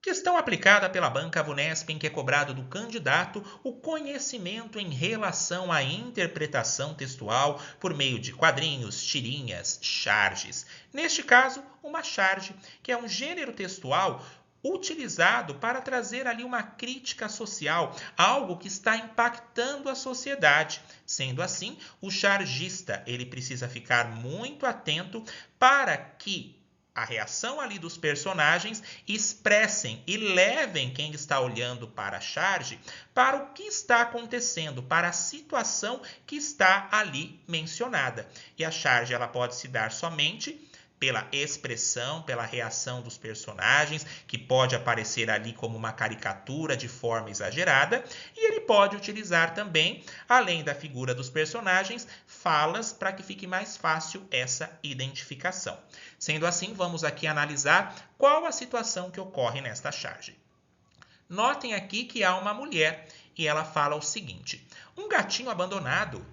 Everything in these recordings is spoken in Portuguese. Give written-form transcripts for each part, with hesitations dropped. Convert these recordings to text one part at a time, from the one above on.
Questão aplicada pela banca VUNESP em que é cobrado do candidato o conhecimento em relação à interpretação textual por meio de quadrinhos, tirinhas, charges. Neste caso, uma charge, que é um gênero textual utilizado para trazer ali uma crítica social, algo que está impactando a sociedade. Sendo assim, o chargista ele precisa ficar muito atento para que a reação ali dos personagens expressem e levem quem está olhando para a charge para o que está acontecendo, para a situação que está ali mencionada. E a charge ela pode se dar somente pela expressão, pela reação dos personagens, que pode aparecer ali como uma caricatura de forma exagerada, e ele pode utilizar também, além da figura dos personagens, falas para que fique mais fácil essa identificação. Sendo assim, vamos aqui analisar qual a situação que ocorre nesta charge. Notem aqui que há uma mulher e ela fala o seguinte: um gatinho abandonado.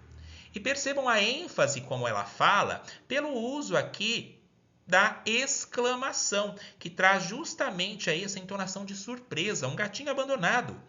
E percebam a ênfase como ela fala pelo uso aqui da exclamação, que traz justamente aí essa entonação de surpresa, um gatinho abandonado.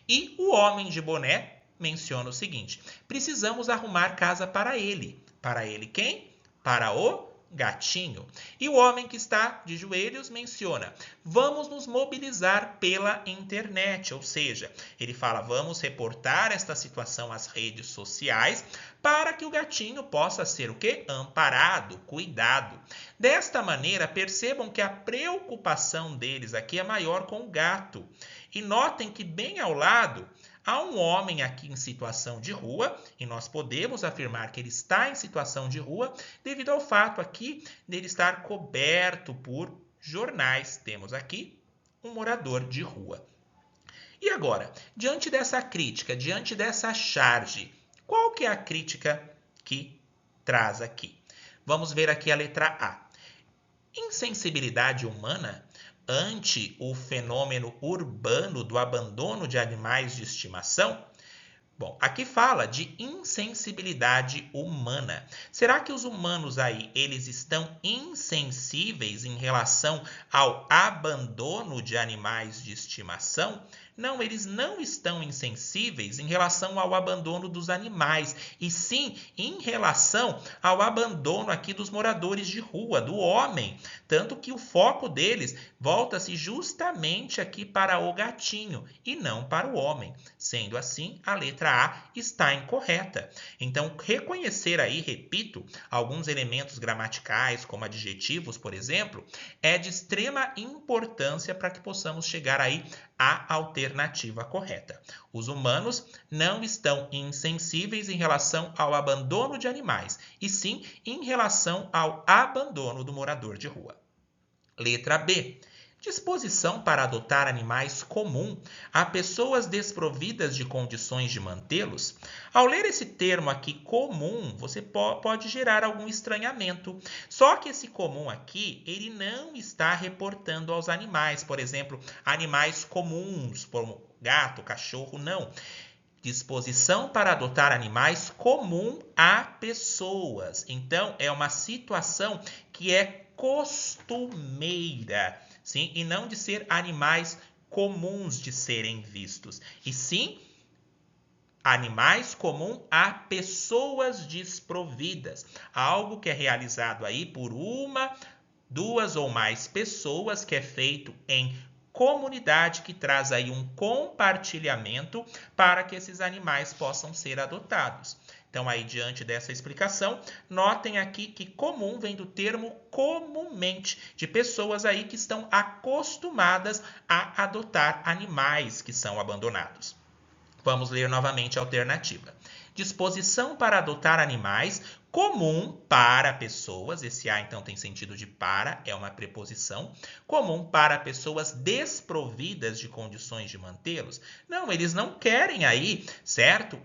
E o homem de boné menciona o seguinte: precisamos arrumar casa para ele. Para ele quem? Para o gatinho. E o homem que está de joelhos menciona: vamos nos mobilizar pela internet, ou seja, ele fala: vamos reportar esta situação às redes sociais para que o gatinho possa ser o quê? Amparado, cuidado. Desta maneira, percebam que a preocupação deles aqui é maior com o gato. E notem que bem ao lado há um homem aqui em situação de rua, e nós podemos afirmar que ele está em situação de rua devido ao fato aqui dele estar coberto por jornais. Temos aqui um morador de rua. E agora, diante dessa crítica, diante dessa charge, qual que é a crítica que traz aqui? Vamos ver aqui a letra A. Insensibilidade humana ante o fenômeno urbano do abandono de animais de estimação? Bom, aqui fala de insensibilidade humana. Será que os humanos aí, eles estão insensíveis em relação ao abandono de animais de estimação? Não, eles não estão insensíveis em relação ao abandono dos animais, e sim em relação ao abandono aqui dos moradores de rua, do homem. Tanto que o foco deles volta-se justamente aqui para o gatinho e não para o homem. Sendo assim, a letra A está incorreta. Então, reconhecer aí, repito, alguns elementos gramaticais, como adjetivos, por exemplo, é de extrema importância para que possamos chegar aí à alternativa correta. Os humanos não estão insensíveis em relação ao abandono de animais, e sim em relação ao abandono do morador de rua. Letra B. Disposição para adotar animais comum a pessoas desprovidas de condições de mantê-los. Ao ler esse termo aqui, comum, você pode gerar algum estranhamento. Só que esse comum aqui, ele não está reportando aos animais. Por exemplo, animais comuns, como gato, cachorro, não. Disposição para adotar animais comum a pessoas. Então, é uma situação que é costumeira. Sim, e não de ser animais comuns de serem vistos, e sim animais comuns a pessoas desprovidas, algo que é realizado aí por uma, duas ou mais pessoas, que é feito em comunidade, que traz aí um compartilhamento para que esses animais possam ser adotados. Então, aí, diante dessa explicação, notem aqui que comum vem do termo comumente, de pessoas aí que estão acostumadas a adotar animais que são abandonados. Vamos ler novamente a alternativa. Disposição para adotar animais comum para pessoas, esse A então tem sentido de para, é uma preposição, comum para pessoas desprovidas de condições de mantê-los. Não, eles não querem aí, certo?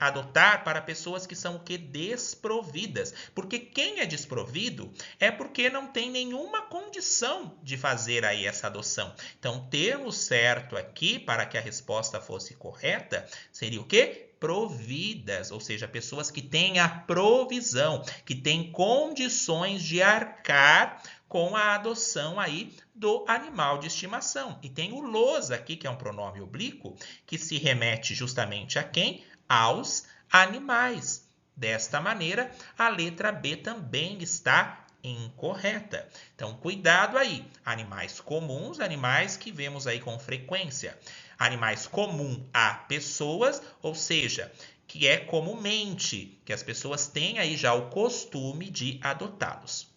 Adotar para pessoas que são o quê? Desprovidas. Porque quem é desprovido é porque não tem nenhuma condição de fazer aí essa adoção. Então, o termo certo aqui, para que a resposta fosse correta, seria o quê? Providas, ou seja, pessoas que têm a provisão, que têm condições de arcar com a adoção aí do animal de estimação. E tem o los aqui, que é um pronome oblíquo, que se remete justamente a quem? Aos animais. Desta maneira, a letra B também está incorreta. Então, cuidado aí. Animais comuns, animais que vemos aí com frequência. Animais comum a pessoas, ou seja, que é comumente, que as pessoas têm aí já o costume de adotá-los.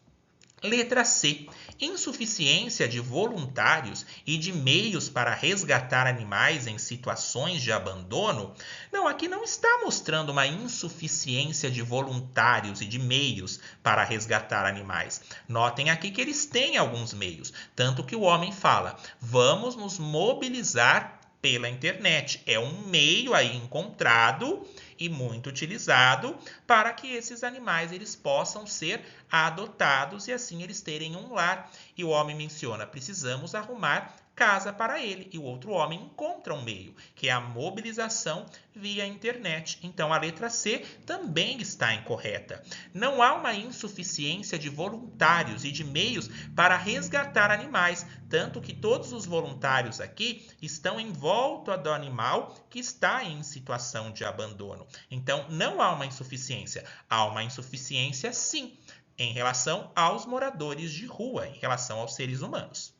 Letra C. Insuficiência de voluntários e de meios para resgatar animais em situações de abandono. Não, aqui não está mostrando uma insuficiência de voluntários e de meios para resgatar animais. Notem aqui que eles têm alguns meios, tanto que o homem fala: vamos nos mobilizar pela internet. É um meio aí encontrado e muito utilizado para que esses animais eles possam ser adotados e assim eles terem um lar. E o homem menciona: precisamos arrumar casa para ele. E o outro homem encontra um meio, que é a mobilização via internet. Então a letra C também está incorreta. Não há uma insuficiência de voluntários e de meios para resgatar animais, tanto que todos os voluntários aqui estão em volta do animal que está em situação de abandono. Então não há uma insuficiência. Há uma insuficiência, sim, em relação aos moradores de rua, em relação aos seres humanos.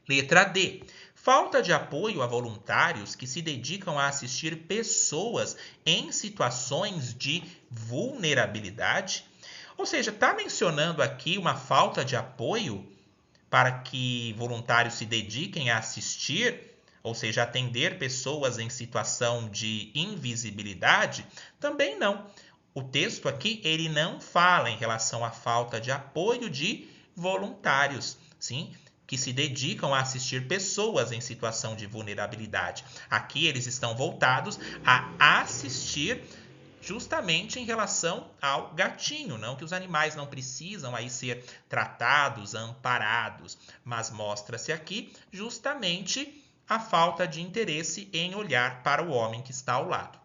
Letra D. Falta de apoio a voluntários que se dedicam a assistir pessoas em situações de vulnerabilidade. Ou seja, está mencionando aqui uma falta de apoio para que voluntários se dediquem a assistir, ou seja, atender pessoas em situação de invisibilidade? Também não. O texto aqui ele não fala em relação à falta de apoio de voluntários, sim, que se dedicam a assistir pessoas em situação de vulnerabilidade. Aqui eles estão voltados a assistir justamente em relação ao gatinho, não que os animais não precisam aí ser tratados, amparados, mas mostra-se aqui justamente a falta de interesse em olhar para o homem que está ao lado.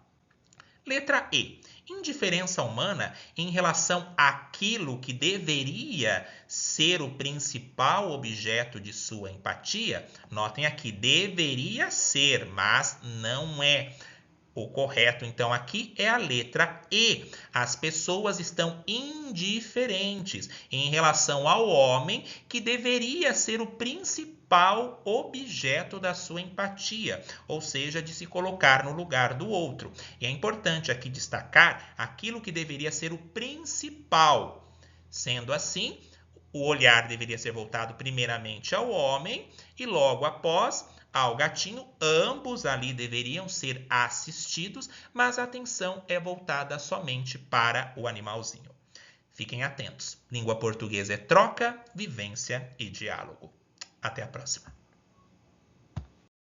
Letra E. Indiferença humana em relação àquilo que deveria ser o principal objeto de sua empatia. Notem aqui, deveria ser, mas não é. O correto, então, aqui é a letra E. As pessoas estão indiferentes em relação ao homem que deveria ser o principal objeto da sua empatia, ou seja, de se colocar no lugar do outro. E é importante aqui destacar aquilo que deveria ser o principal. Sendo assim, o olhar deveria ser voltado primeiramente ao homem e logo após ao gatinho. Ambos ali deveriam ser assistidos, mas a atenção é voltada somente para o animalzinho. Fiquem atentos. Língua portuguesa é troca, vivência e diálogo. Até a próxima.